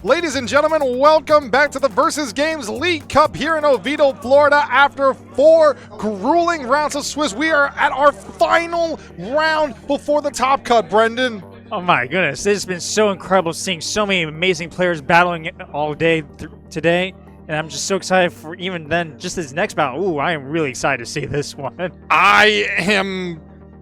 Ladies and gentlemen, welcome back to the Versus Games League Cup here in Oviedo, Florida. After 4 grueling rounds of Swiss, we are at our final round before the top cut, Brendan. Oh my goodness, this has been so incredible seeing so many amazing players battling all day today. And I'm just so excited for even then, just this next battle. Ooh, I am really excited to see this one.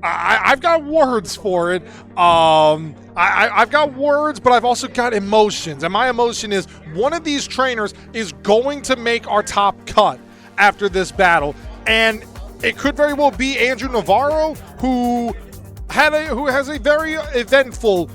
I've got words for it. I've got words, but I've also got emotions. And my emotion is one of these trainers is going to make our top cut after this battle. And it could very well be Andrew Navarro, who has a very eventful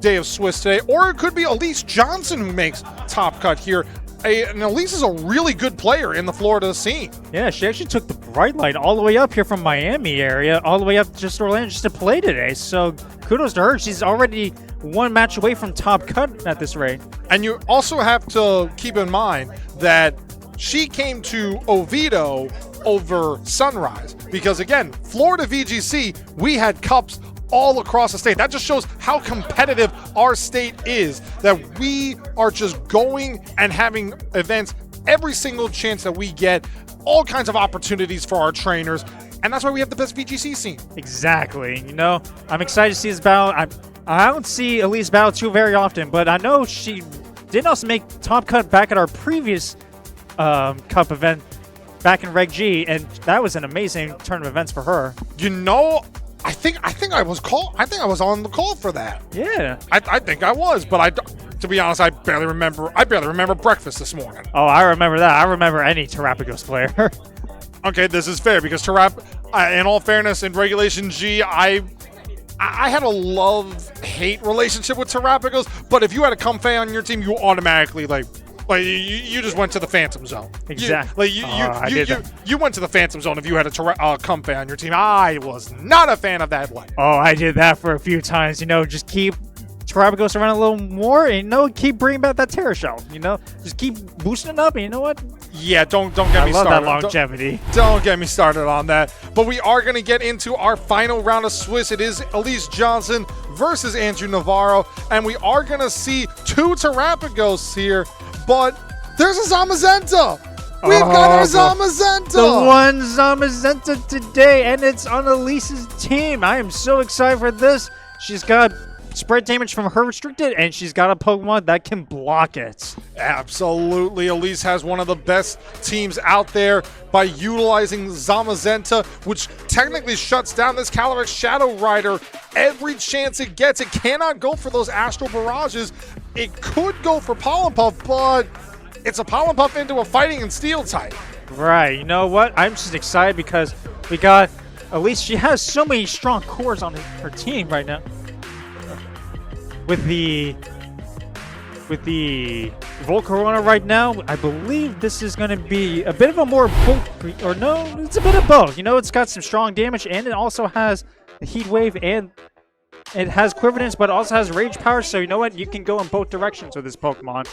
day of Swiss today. Or it could be Elise Johnson who makes top cut here. And Elise is a really good player in the Florida scene. Yeah, she actually took the bright line all the way up here from Miami area, all the way up just to Orlando just to play today. So kudos to her. She's already one match away from top cut at this rate. And you also have to keep in mind that she came to Oviedo over Sunrise. Because again, Florida VGC, we had cups all across the state. That just shows how competitive our state is, that we are just going and having events every single chance that we get, all kinds of opportunities for our trainers, and that's why we have the best VGC scene. Exactly. You know, I'm excited to see this battle. I don't see Elise battle too very often, but I know she did also make top cut back at our previous cup event back in Reg G, and that was an amazing turn of events for her. You know, I think I was on the call for that. Yeah. I think I was, but to be honest, I barely remember breakfast this morning. Oh, I remember that. I remember any Terrapagos player. Okay, this is fair because in all fairness, in Regulation G, I had a love-hate relationship with Terrapagos, but if you had a Comfey on your team, you automatically you just went to the Phantom Zone. Exactly. You went to the Phantom Zone if you had a Comfey on your team. I was not a fan of that one. Oh, I did that for a few times. You know, just keep Terrapagos around a little more, and keep bringing back that Terra Shell. You know, just keep boosting it up. And you know what? Yeah, don't get me started. I love that longevity. Don't get me started on that. But we are going to get into our final round of Swiss. It is Elise Johnson versus Andrew Navarro, and we are going to see 2 Terrapagos here. But there's a Zamazenta. We've got our Zamazenta. The one Zamazenta today, and it's on Elise's team. I am so excited for this. She's got spread damage from her restricted, and she's got a Pokemon that can block it. Absolutely. Elise has one of the best teams out there by utilizing Zamazenta, which technically shuts down this Calyrex Shadow Rider every chance it gets. It cannot go for those Astral Barrages. It could go for Pollen Puff, but it's a Pollen Puff into a Fighting and Steel type. Right. You know what? I'm just excited because we got Elise. She has so many strong cores on her team right now. With the Volcarona right now, I believe this is going to be a bit of a more it's a bit of both. You know, it's got some strong damage, and it also has the Heat Wave, and it has Quiverance, but it also has Rage Power, so you know what? You can go in both directions with this Pokemon.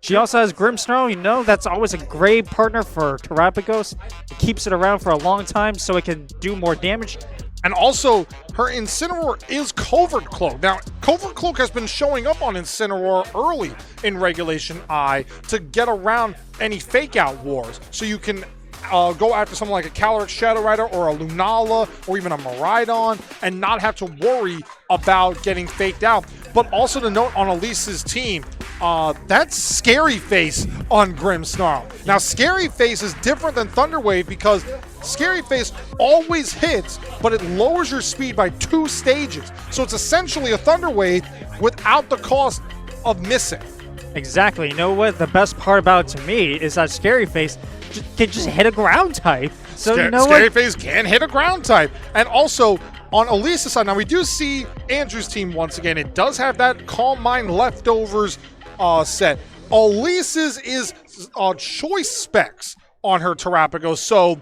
She also has Grimmsnarl. You know, that's always a great partner for Terrapagos. It keeps it around for a long time so it can do more damage. And also, her Incineroar is Covert Cloak. Now, Covert Cloak has been showing up on Incineroar early in Regulation I to get around any fake-out wars. So you can go after something like a Calyrex Shadow Rider or a Lunala or even a Miraidon and not have to worry about getting faked out. But also to note on Elise's team, that's Scary Face on Grimmsnarl. Now, Scary Face is different than Thunder Wave because Scary Face always hits, but it lowers your speed by 2 stages. So it's essentially a Thunder Wave without the cost of missing. Exactly. You know what? The best part about it to me is that Scary Face can just hit a ground type. So you know Scary Face can hit a ground type. And also, on Elise's side, now we do see Andrew's team once again. It does have that Calm Mind Leftovers set. Elise's is choice specs on her Terrapagos, so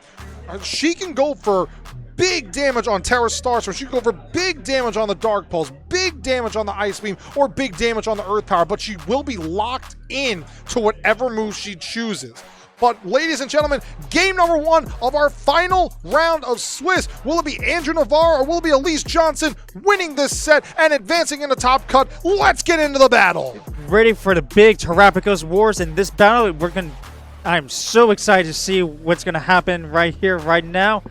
she can go for big damage on Terra Starstorm. She can go for big damage on the Dark Pulse, big damage on the Ice Beam, or big damage on the Earth Power, but she will be locked in to whatever move she chooses. But ladies and gentlemen, game number 1 of our final round of Swiss. Will it be Andrew Navarro or will it be Elise Johnson winning this set and advancing in the top cut? Let's get into the battle. ready for the big Terrapagos Wars in this battle. I'm so excited to see what's gonna happen right here, right now.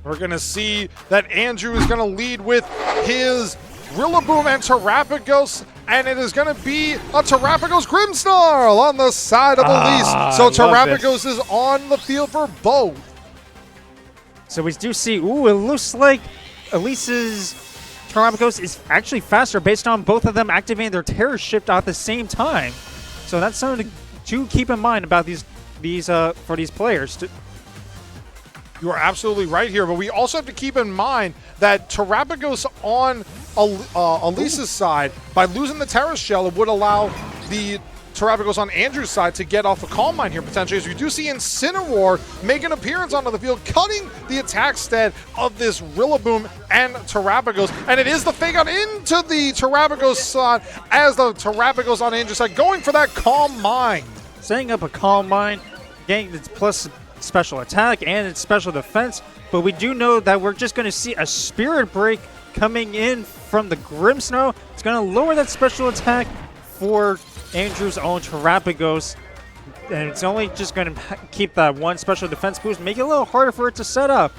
We're going to see that Andrew is going to lead with his Rillaboom and Terrapagos, and it is going to be a Terrapagos Grimmsnarl on the side of Elise. So Terrapagos is on the field for both. So we do see, ooh, it looks like Elise's Terrapagos is actually faster based on both of them activating their Terror Shift at the same time. So that's something to keep in mind about these for these players. You are absolutely right here, but we also have to keep in mind that Terrapagos on Elise's side, by losing the Terra Shell, it would allow the Terrapagos on Andrew's side to get off a Calm Mind here potentially, as we do see Incineroar make an appearance onto the field, cutting the attack stead of this Rillaboom and Terrapagos, and it is the fake out into the Terrapagos side as the Terrapagos on Andrew's side going for that Calm Mind. Setting up a Calm Mind, getting its plus special attack and its special defense, but we do know that we're just going to see a Spirit Break coming in from the Grimmsnarl. It's going to lower that special attack for Andrew's own Terrapagos, and it's only just going to keep that one special defense boost, make it a little harder for it to set up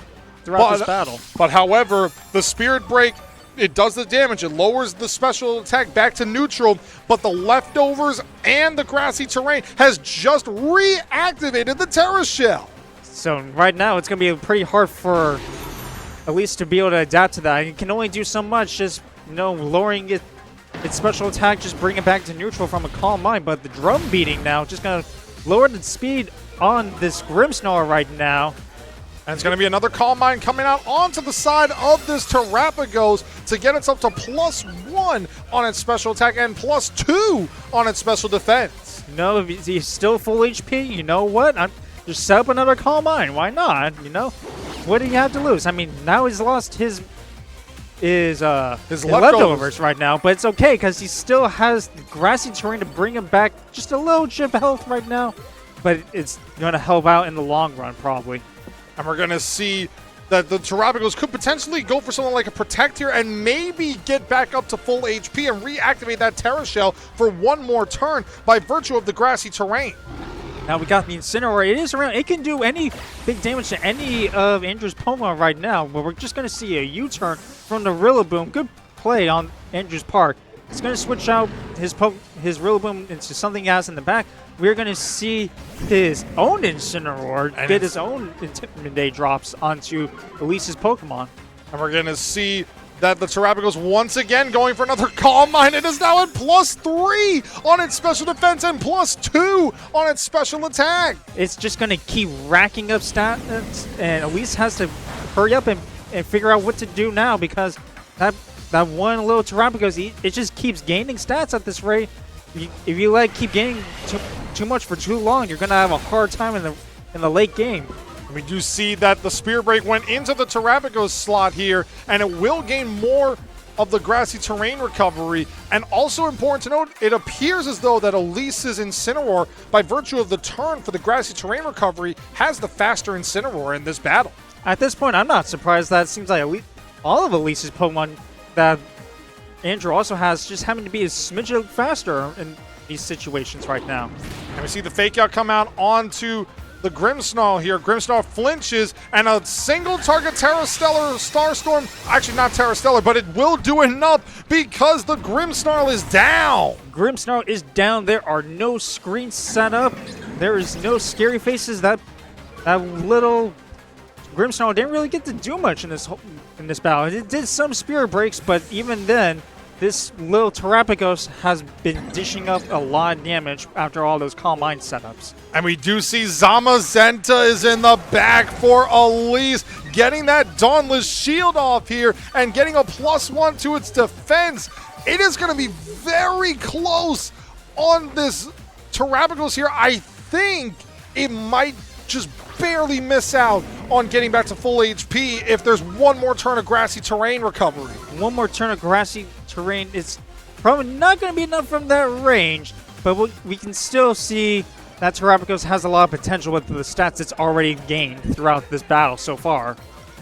throughout this battle. But however, the Spirit Break, it does the damage. It lowers the special attack back to neutral, but the leftovers and the grassy terrain has just reactivated the Terra Shell. So right now, it's going to be pretty hard for Elise to be able to adapt to that. It can only do so much, just lowering its special attack, just bring it back to neutral from a Calm Mind. But the drum beating now just going to lower the speed on this Grimmsnarl right now. And it's going to be another Calm Mind coming out onto the side of this Terrapagos to get itself to +1 on its special attack and +2 on its special defense. No, if he's still full HP, you know what? Just set up another Calm Mind. Why not? What do you have to lose? I mean, now he's lost his leftovers right now, but it's okay because he still has grassy terrain to bring him back just a little chip of health right now, but it's going to help out in the long run probably. And we're going to see that the Terrapagos could potentially go for something like a Protect here and maybe get back up to full HP and reactivate that Terra Shell for one more turn by virtue of the grassy terrain. Now we got the Incineroar. It is around. It can do any big damage to any of Andrew's Pokemon right now, but we're just going to see a U-turn from the Rillaboom. Good play on Andrew's part. He's going to switch out his Rillaboom into something else in the back. We're going to see his own Incineroar get his own Intimidate drops onto Elise's Pokemon. And we're going to see that the Terrapagos once again going for another Calm Mind. It is now at +3 on its special defense and +2 on its special attack. It's just going to keep racking up stats, and Elise has to hurry up and figure out what to do now, because that one little Terrapagos, it just keeps gaining stats at this rate. If you keep gaining too much for too long, you're going to have a hard time in the late game. We do see that the Spirit Break went into the Terrapagos slot here, and it will gain more of the grassy terrain recovery. And also important to note, it appears as though that Elise's Incineroar, by virtue of the turn for the grassy terrain recovery, has the faster Incineroar in this battle. At this point, I'm not surprised that it seems like all of Elise's Pokemon that Andrew also has just having to be a smidge faster in these situations right now. And we see the Fake Out come out onto the Grimmsnarl here. Grimmsnarl flinches, and a single target Terra Stellar Starstorm, actually not Terra Stellar, but it will do enough because the Grimmsnarl is down. Grimmsnarl is down. There are no screens set up. There is no scary faces. That little Grimmsnarl didn't really get to do much in this battle. It did some Spirit Breaks, but even then, this little Terrapagos has been dishing up a lot of damage after all those Calm Mind setups. And we do see Zamazenta is in the back for Elise, getting that Dauntless Shield off here and getting a +1 to its defense. It is going to be very close on this Terrapagos here. I think it might just barely miss out on getting back to full HP if there's one more turn of grassy terrain recovery. One more turn of grassy terrain is probably not going to be enough from that range, but we can still see that Terrapagos has a lot of potential with the stats it's already gained throughout this battle so far.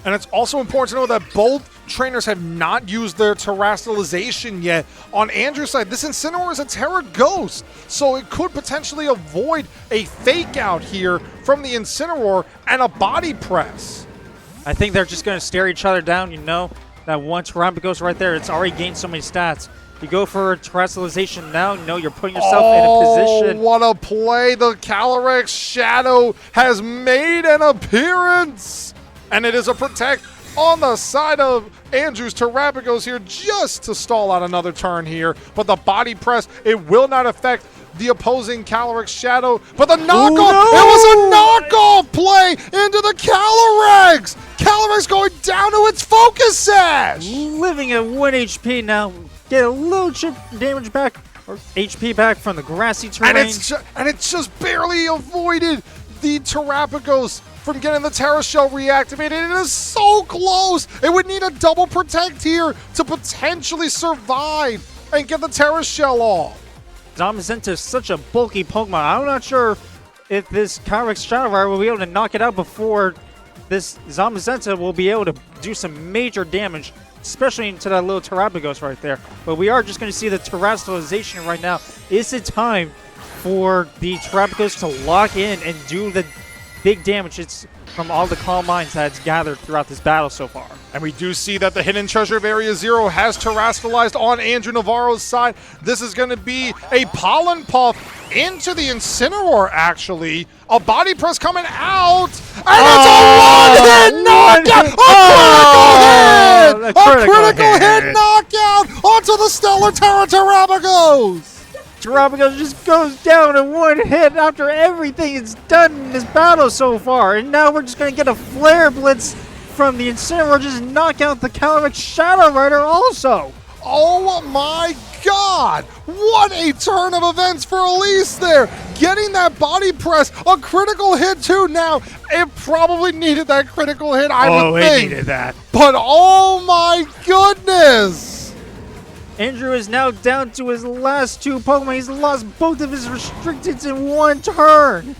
And it's also important to know that both trainers have not used their terrestrialization yet. On Andrew's side, this Incineroar is a Terra Ghost, so it could potentially avoid a fake out here from the Incineroar and a body press. I think they're just going to stare each other down, you know. That one Terrapagos right there, it's already gained so many stats. You go for terrestrialization now, you know you're putting yourself in a position. What a play. The Calyrex Shadow has made an appearance. And it is a protect on the side of Andrew's Terrapagos here just to stall out another turn here. But the body press, it will not affect the opposing Calyrex Shadow. But the knockoff, it was a knockoff play into the Calyrex. Calyrex going down to its Focus Sash. Living at 1 HP now. Get a little chip damage back, or HP back from the grassy terrain. And it's just barely avoided the Terrapagos from getting the Terra Shell reactivated. It is so close. It would need a double protect here to potentially survive and get the Terra Shell off. Zamazenta is such a bulky Pokemon. I'm not sure if this Calyrex Shadow Rider will be able to knock it out before this Zamazenta will be able to do some major damage, especially into that little Terrapagos right there. But we are just going to see the terrestrialization right now. Is it time for the Terrapagos to lock in and do the big damage from all the Calm Minds that's gathered throughout this battle so far? And we do see that the Hidden Treasure of Area Zero has terrestrialized on Andrew Navarro's side. This is going to be a Pollen Puff into the Incineroar, actually. A body press coming out. And it's a one-hit knockout! A critical hit knockout onto the Stellar Terrapagos! Terrapagos just goes down in one hit after everything it's done in this battle so far. And now we're just going to get a Flare Blitz from the Incineroar, just knock out the Calyrex Shadow Rider also. Oh my god! What a turn of events for Elise there! Getting that body press, a critical hit too. Now, it probably needed that critical hit, I would think. Oh, it needed that. But oh my goodness! Andrew is now down to his last two Pokemon. He's lost both of his restricteds in one turn.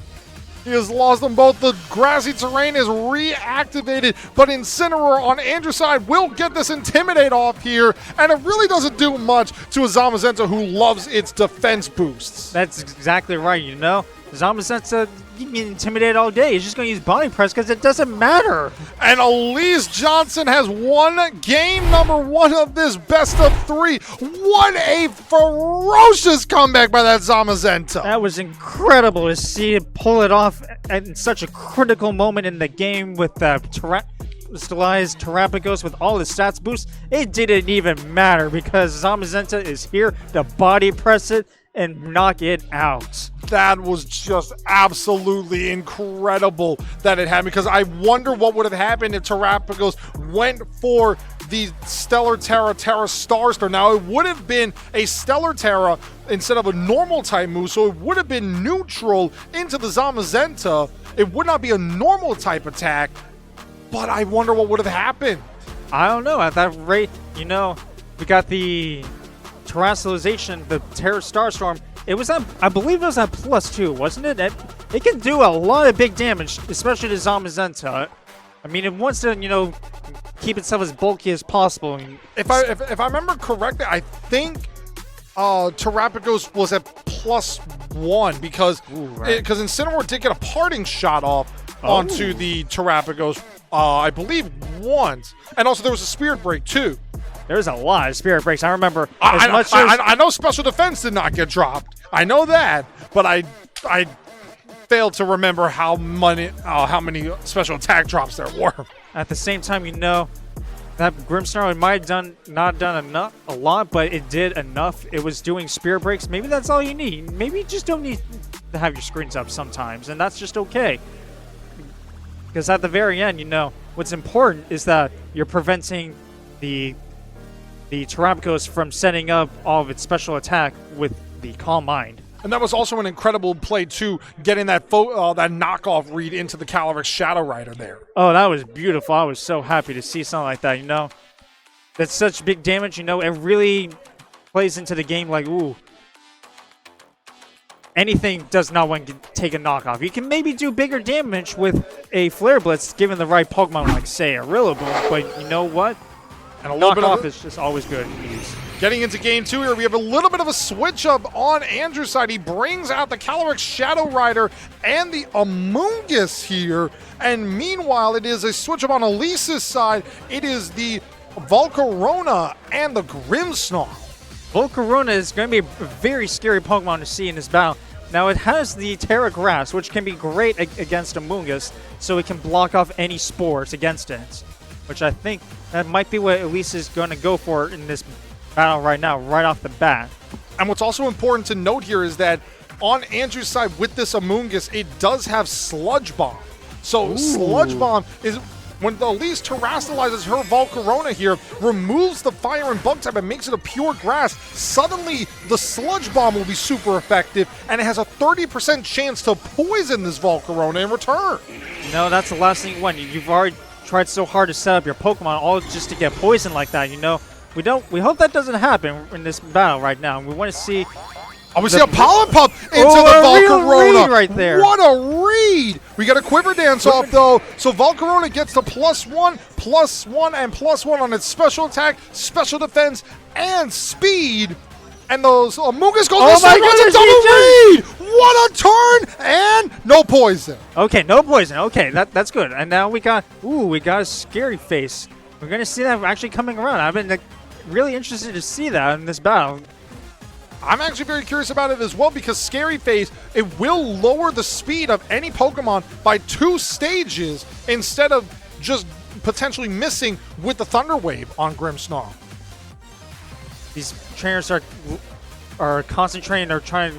He has lost them both. The grassy terrain is reactivated, but Incineroar on Andrew's side will get this Intimidate off here, and it really doesn't do much to a Zamazenta who loves its defense boosts. That's exactly right, you know. Zamazenta, you can intimidate all day. He's just going to use Body Press because it doesn't matter. And Elise Johnson has won game number 1 of this best of 3. What a ferocious comeback by that Zamazenta. That was incredible to see it pull it off at such a critical moment in the game with the Terrestrialized Terrapagos with all the stats boosts. It didn't even matter because Zamazenta is here to Body Press it and knock it out. That was just absolutely incredible that it happened, because I wonder what would have happened if Terrapagos went for the Stellar Terra Starstar. Now, it would have been a Stellar Terra instead of a normal type move, so it would have been neutral into the Zamazenta. It would not be a normal type attack, but I wonder what would have happened. I don't know. At that rate, you know, we got the terrestrialization, the Terra Starstorm. It was at, I believe it was at +2, wasn't it? It can do a lot of big damage, especially to Zamazenta. I mean, it wants to, you know, keep itself as bulky as possible. If I remember correctly, I think Terrapagos was at +1 because Incineroar did get a parting shot off onto the Terrapagos, I believe once, and also there was a Spirit Break too. There's a lot of Spirit Breaks. I remember I know Special Defense did not get dropped. I know that, but I failed to remember how many special attack drops there were. At the same time, you know, that Grimmsnarl might have not done a lot, but it did enough. It was doing Spirit Breaks. Maybe that's all you need. Maybe you just don't need to have your screens up sometimes, and that's just okay. Because at the very end, you know, what's important is that you're preventing the Terrapagos from setting up all of its special attack with the Calm Mind. And that was also an incredible play, too, getting that that knockoff read into the Calyrex Shadow Rider there. Oh, that was beautiful. I was so happy to see something like that, you know. That's such big damage, you know. It really plays into the game like, ooh. Anything does not want to take a knockoff. You can maybe do bigger damage with a Flare Blitz given the right Pokemon, like, say, a Rillaboom. But you know what? And a little bit Knockoff of is just always good to use. Getting into game 2 here, we have a little bit of a switch up on Andrew's side. He brings out the Calyrex Shadow Rider and the Amoonguss here. And meanwhile, it is a switch up on Elise's side. It is the Volcarona and the Grimmsnarl. Volcarona is going to be a very scary Pokemon to see in this battle. Now, it has the Terra Grass, which can be great against Amoonguss, so it can block off any spores against it, which I think that might be what Elise is going to go for in this battle right now, right off the bat. And what's also important to note here is that on Andrew's side with this Amoonguss, it does have Sludge Bomb. So Sludge Bomb is when the Elise terastallizes her Volcarona here, removes the fire and bug type and makes it a pure grass, suddenly the Sludge Bomb will be super effective, and it has a 30% chance to poison this Volcarona in return. No, that's the last thing you want. You've already tried so hard to set up your Pokemon all just to get poisoned like that, you know. We hope that doesn't happen in this battle right now. We want to see. Oh, we see a Pollen Pup into the Volcarona. Right there. What a read! We got a Quiver Dance off, though. So Volcarona gets the +1, +1, and +1 on its special attack, special defense, and speed. And those Amoonguss goes a double read! What a turn! And no poison. Okay, no poison. Okay, that's good. And now we got a Scary Face. We're going to see that actually coming around. I've been really interested to see that in this battle. I'm actually very curious about it as well because Scary Face, it will lower the speed of any Pokemon by 2 stages instead of just potentially missing with the Thunder Wave on Grimmsnarl. These trainers are concentrating. They're trying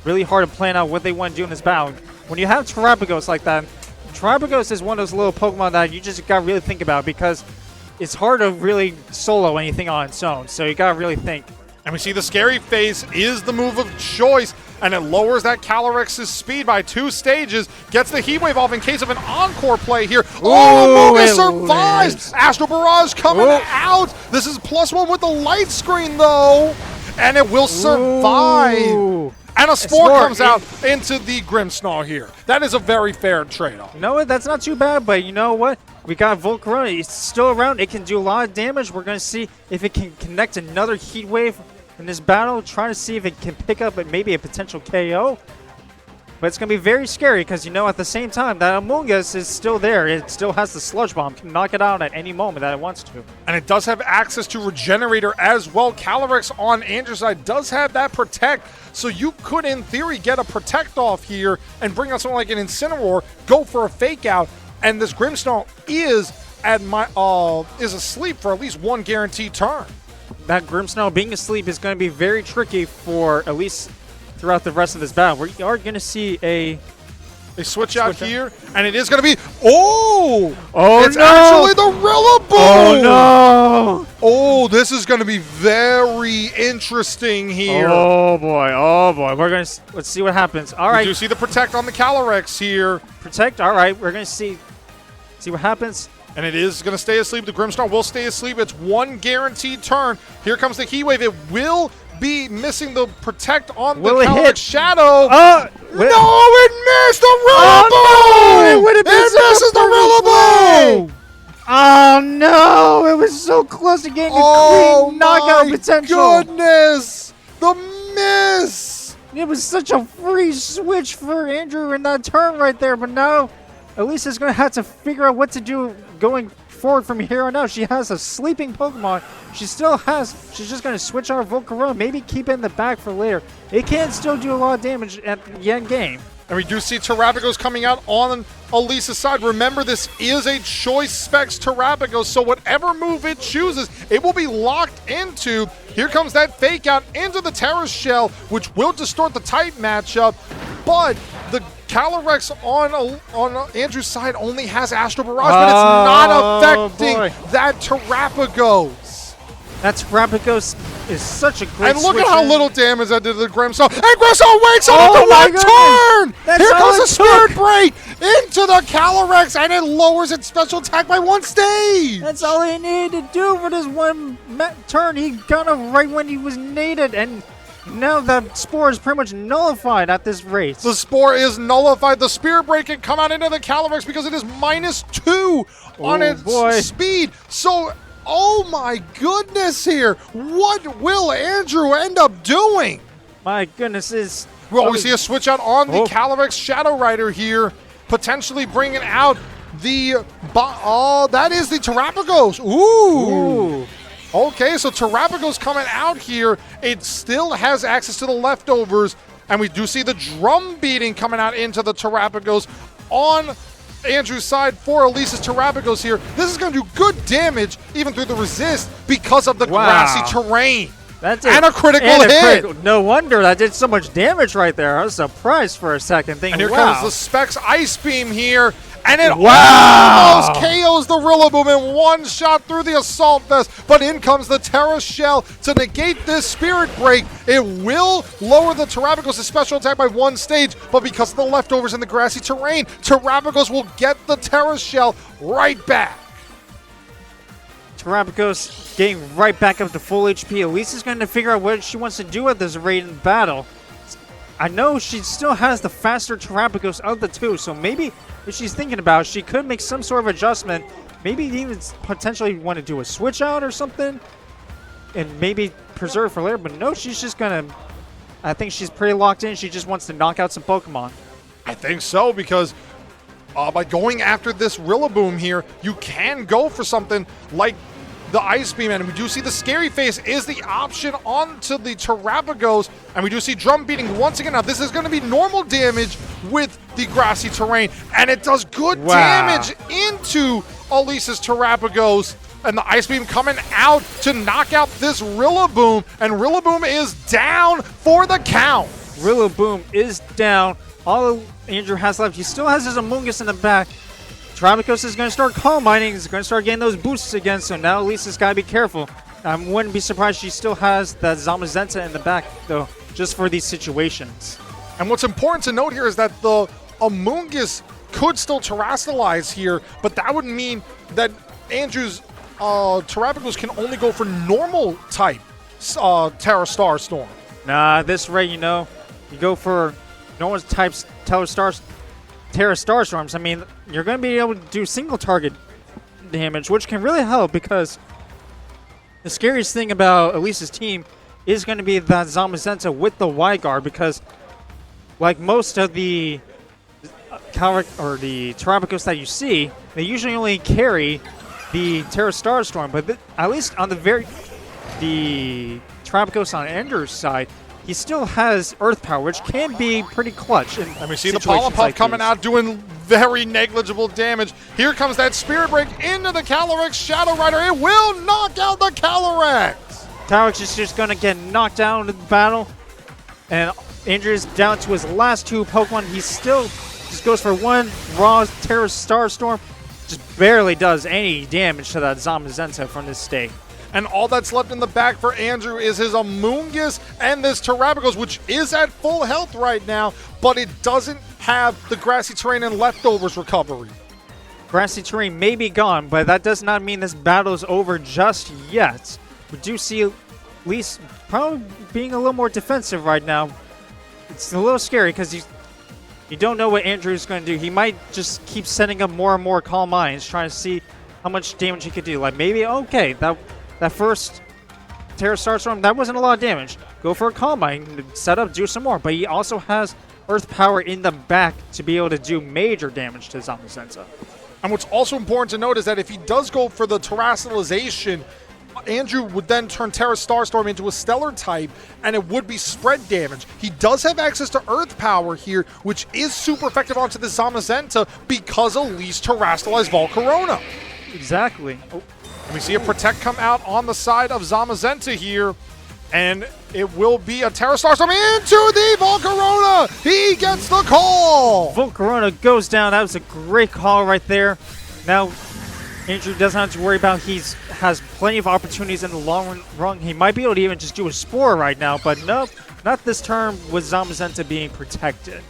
really hard to plan out what they want to do in this battle. When you have Terrapagos like that, Terrapagos is one of those little Pokemon that you just got to really think about because it's hard to really solo anything on its own. So you got to really think. And we see the Scary Face is the move of choice, and it lowers that Calyrex's speed by 2 stages, gets the Heat Wave off in case of an encore play here. Amoonguss survives! Astro Barrage coming out! This is +1 with the light screen, though, and it will survive. And a Spore comes out into the Grimmsnarl here. That is a very fair trade-off. You know what? That's not too bad, but you know what? We got Volcarona. It's still around. It can do a lot of damage. We're going to see if it can connect another Heat Wave in this battle, trying to see if it can pick up maybe a potential KO. But it's going to be very scary because, you know, at the same time, that Amoonguss is still there. It still has the Sludge Bomb. Can knock it out at any moment that it wants to. And it does have access to Regenerator as well. Calyrex on Andrew's side does have that Protect. So you could, in theory, get a Protect off here and bring out something like an Incineroar, go for a Fake Out. And this Grimmsnarl is asleep for at least 1 guaranteed turn. That Grimmsnarl being asleep is going to be very tricky for at least throughout the rest of this battle. We are going to see a switch out here, and it is going to be it's no! actually the Rillaboom! Oh no! Oh, this is going to be very interesting here. Oh boy! Let's see what happens. All right. You do see the Protect on the Calyrex here. Protect. All right, we're going to see what happens. And it is going to stay asleep. The Grimmsnarl will stay asleep. It's 1 guaranteed turn. Here comes the Heat Wave. It will be missing the Protect on the Calyrex Shadow. No, it missed the Rillaboom! It misses the Rillaboom! Oh no! It was so close to getting a clean knockout potential. Oh my goodness! The miss! It was such a free switch for Andrew in that turn right there, but now Elisa's going to have to figure out what to do going forward from here on out. She has a sleeping Pokemon. She's just going to switch on her Volcarona, maybe keep it in the back for later. It can still do a lot of damage at the end game. And we do see Terrapagos coming out on Elisa's side. Remember, this is a choice specs Terrapagos, so whatever move it chooses, it will be locked into. Here comes that Fake Out into the Terra Shell, which will distort the type matchup, but the Calyrex on Andrew's side only has Astro Barrage, but it's not affecting that Terrapagos. That Terrapagos is such a great And look switch at how in. little damage that did to the Grimmsnarl. And Grimmsnarl wakes up at the 1 turn! Here comes the Spirit Break into the Calyrex, and it lowers its special attack by 1 stage! That's all he needed to do for this 1 turn. He got it right when he was needed, and now that Spore is pretty much nullified at this rate. The Spore is nullified. The Spirit Break can come out into the Calyrex because it is -2 on its speed. So Oh my goodness here. What will Andrew end up doing? My goodness is... Well, we see a switch out on the Calyrex Shadow Rider here, potentially bringing out the... that is the Terrapagos. Ooh. Okay, so Terrapagos coming out here. It still has access to the leftovers, and we do see the drum beating coming out into the Terrapagos on Andrew's side for Elise's Terrapagos here. This is going to do good damage even through the resist because of the grassy terrain. That's and a critical hit. No wonder that did so much damage right there. I was surprised for a second. Thinking, and here comes the Specs Ice Beam here. And it almost KOs the Rillaboom in one shot through the Assault Vest. But in comes the Terra Shell to negate this Spirit Break. It will lower the Terrapagos' special attack by one stage, but because of the leftovers in the grassy terrain, Terrapagos will get the Terra Shell right back. Terrapagos getting right back up to full HP. Elise is going to figure out what she wants to do with this Raiden battle. I know she still has the faster Terrapagos of the two, so maybe if she's thinking about it, she could make some sort of adjustment. Maybe even potentially want to do a switch out or something and maybe preserve for later. But no, she's just going to... I think she's pretty locked in. She just wants to knock out some Pokemon. I think so, because by going after this Rillaboom here, you can go for something like the Ice Beam, and we do see the Scary Face is the option onto the Terrapagos, and we do see drum beating once again. Now, this is going to be normal damage with the grassy terrain, and it does good damage into Elise's Terrapagos, and the Ice Beam coming out to knock out this Rillaboom, and Rillaboom is down for the count. Rillaboom is down. All Andrew has left, he still has his Amoonguss in the back. Terrapagos is going to start Calm Minding. He's going to start getting those boosts again, so now Elisa's got to be careful. I wouldn't be surprised she still has that Zamazenta in the back, though, just for these situations. And what's important to note here is that the Amoonguss could still Terrastalize here, but that would mean that Andrew's Terrapagos can only go for normal type Terra Starstorm. Nah, this rate, you go for normal types Terra Starstorms. I mean, you're going to be able to do single target damage, which can really help, because the scariest thing about Elise's team is going to be that Zamazenta with the Y-Guard, because like most of the Terrapagos that you see, they usually only carry the Terra Starstorm, but at least on the Terrapagos on Ender's side, he still has Earth Power, which can be pretty clutch. And we see the Polypuff coming out doing very negligible damage. Here comes that Spirit Break into the Calyrex Shadow Rider. It will knock out the Calyrex. Calyrex is just going to get knocked out in the battle. And Andrew is down to his last two Pokemon. He still just goes for one raw Terra Starstorm. Just barely does any damage to that Zamazenta from this state. And all that's left in the back for Andrew is his Amoonguss and this Terrapagos, which is at full health right now, but it doesn't have the grassy terrain and leftovers recovery. Grassy terrain may be gone, but that does not mean this battle is over just yet. We do see Elise probably being a little more defensive right now. It's a little scary because you don't know what Andrew's going to do. He might just keep setting up more and more Calm Minds, trying to see how much damage he could do. Like maybe, okay, that first Terra Starstorm, that wasn't a lot of damage. Go for a Calm Mind, set up, do some more. But he also has Earth Power in the back to be able to do major damage to Zamazenta. And what's also important to note is that if he does go for the Terrastalization, Andrew would then turn Terra Starstorm into a Stellar type, and it would be spread damage. He does have access to Earth Power here, which is super effective onto the Zamazenta because Elise Terrastalized Volcarona. Exactly. Oh. We see a Protect come out on the side of Zamazenta here, and it will be a Terra Starstorm into the Volcarona. He gets the call. Volcarona goes down. That was a great call right there. Now, Andrew doesn't have to worry about has plenty of opportunities in the long run. He might be able to even just do a Spore right now, but nope, not this turn with Zamazenta being protected.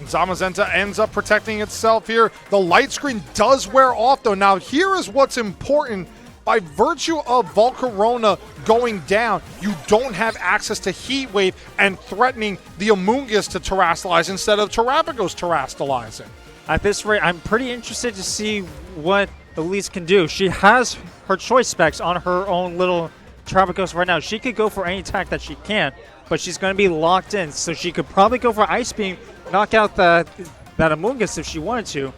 Zamazenta ends up protecting itself here. The light screen does wear off, though. Now, here is what's important. By virtue of Volcarona going down, you don't have access to Heat Wave and threatening the Amoonguss to Terrastalize instead of Terrapagos Terrastalizing. At this rate, I'm pretty interested to see what Elise can do. She has her choice specs on her own little Terrapagos right now. She could go for any attack that she can, but she's going to be locked in, so she could probably go for Ice Beam, knock out that Amoonguss if she wanted to.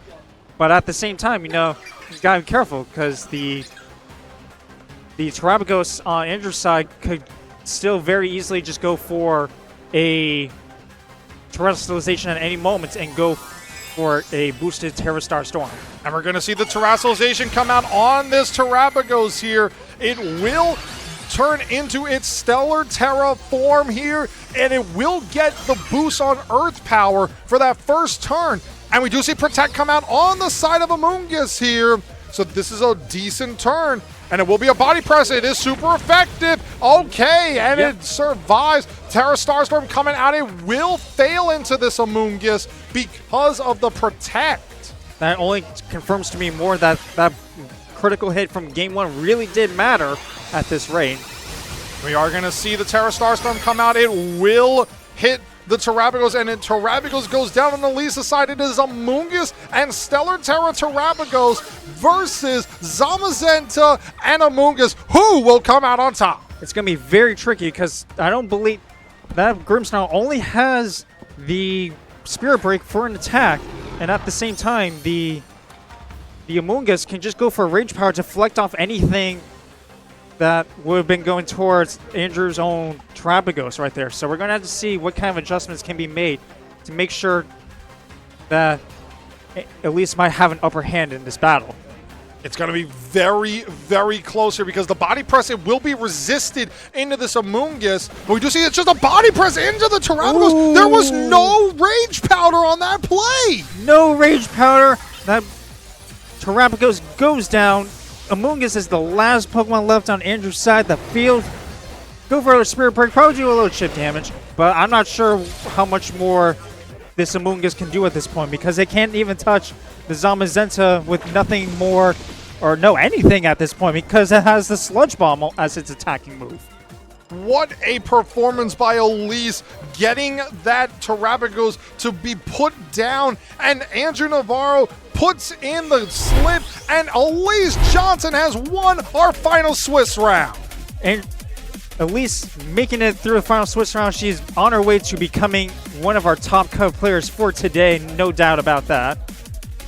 But at the same time, you know, you gotta be careful because the Terrapagos on Andrew's side could still very easily just go for a Terrestrialization at any moment and go for a boosted Terra Star Storm. And we're going to see the Terrestrialization come out on this Terrapagos here. It will turn into its Stellar Terra form here, and it will get the boost on Earth Power for that first turn. And we do see Protect come out on the side of Amoonguss here. So this is a decent turn. And it will be a body press. It is super effective. Okay, and it survives. Terra Starstorm coming out. It will fail into this Amoonguss because of the Protect. That only confirms to me more that that critical hit from game 1 really did matter at this rate. We are going to see the Terra Starstorm come out. It will hit the Terrapagos, and then Terrapagos goes down on the Lisa side. It is Amoonguss and Stellar Terra Terrapagos versus Zamazenta and Amoonguss. Who will come out on top? It's going to be very tricky because I don't believe that Grimmsnarl only has the Spirit Break for an attack, and at the same time, the Amoonguss can just go for Rage Power to deflect off anything that would have been going towards Andrew's own Terrapagos right there. So we're going to have to see what kind of adjustments can be made to make sure that Elise might have an upper hand in this battle. It's going to be very, very close here because the body press, it will be resisted into this Amoonguss. But we do see it's just a body press into the Terrapagos. Ooh. There was no Rage Powder on that play. No Rage Powder. That Terrapagos goes down. Amoonguss is the last Pokemon left on Andrew's side. The field. Go for a Spirit Break. Probably do a little chip damage. But I'm not sure how much more this Amoonguss can do at this point because it can't even touch the Zamazenta with nothing more or no anything at this point because it has the Sludge Bomb as its attacking move. What a performance by Elise, getting that Terrapagos to be put down, and Andrew Navarro puts in the slip, and Elise Johnson has won our final Swiss round. And Elise making it through the final Swiss round. She's on her way to becoming one of our top cut players for today, no doubt about that.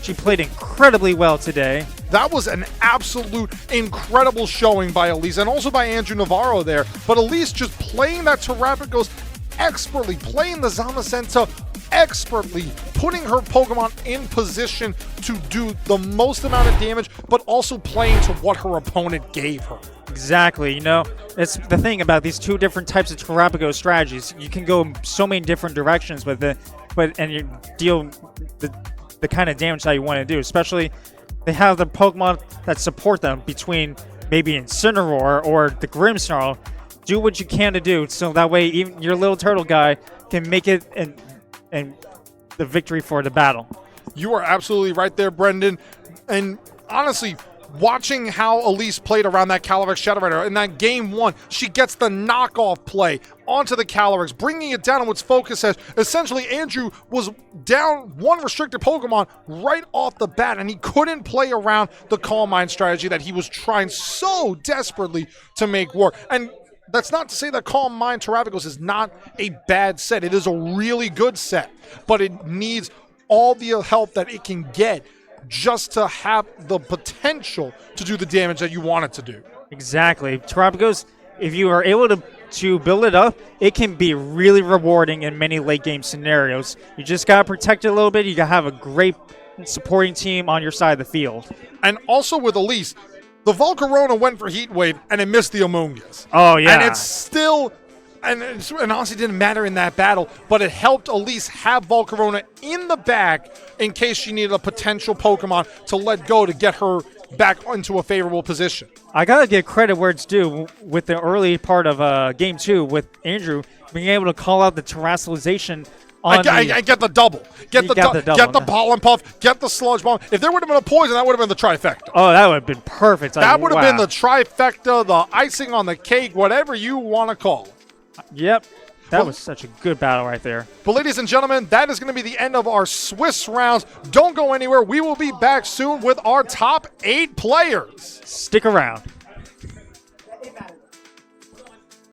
She played incredibly well today. That was an absolute incredible showing by Elise and also by Andrew Navarro there. But Elise just playing that Terrapagos expertly, playing the Zamazenta expertly, putting her Pokemon in position to do the most amount of damage, but also playing to what her opponent gave her. Exactly. You know, it's the thing about these two different types of Terrapagos strategies. You can go so many different directions with it, and you deal the kind of damage that you want to do, especially they have the Pokemon that support them between maybe Incineroar or the Grimmsnarl. Do what you can to do so that way even your little turtle guy can make it and the victory for the battle. You are absolutely right there, Brendan. And honestly, watching how Elise played around that Calyrex Shadow Rider in that game 1, she gets the knockoff play onto the Calyrex, bringing it down on its focus edge. Essentially, Andrew was down one restricted Pokemon right off the bat, and he couldn't play around the Calm Mind strategy that he was trying so desperately to make work. And that's not to say that Calm Mind Terrapagos is not a bad set. It is a really good set, but it needs all the help that it can get just to have the potential to do the damage that you want it to do. Exactly. Terrapagos, if you are able to build it up, it can be really rewarding in many late game scenarios. You just got to protect it a little bit. You got to have a great supporting team on your side of the field. And also with Elise, the Volcarona went for Heat Wave and it missed the Amoonguss. Oh, yeah. And it's still, and honestly didn't matter in that battle, but it helped Elise have Volcarona in the bag in case she needed a potential Pokemon to let go to get her back into a favorable position. I got to give credit where it's due with the early part of Game 2 with Andrew being able to call out the Terrestrialization on I get the double. Get the Pollen Puff. Get the Sludge Bomb. If there would have been a Poison, that would have been the trifecta. Oh, that would have been perfect. That would have been the trifecta, the icing on the cake, whatever you want to call it. Yep. That was such a good battle right there. But ladies and gentlemen, that is going to be the end of our Swiss rounds. Don't go anywhere. We will be back soon with our top 8 players. Stick around.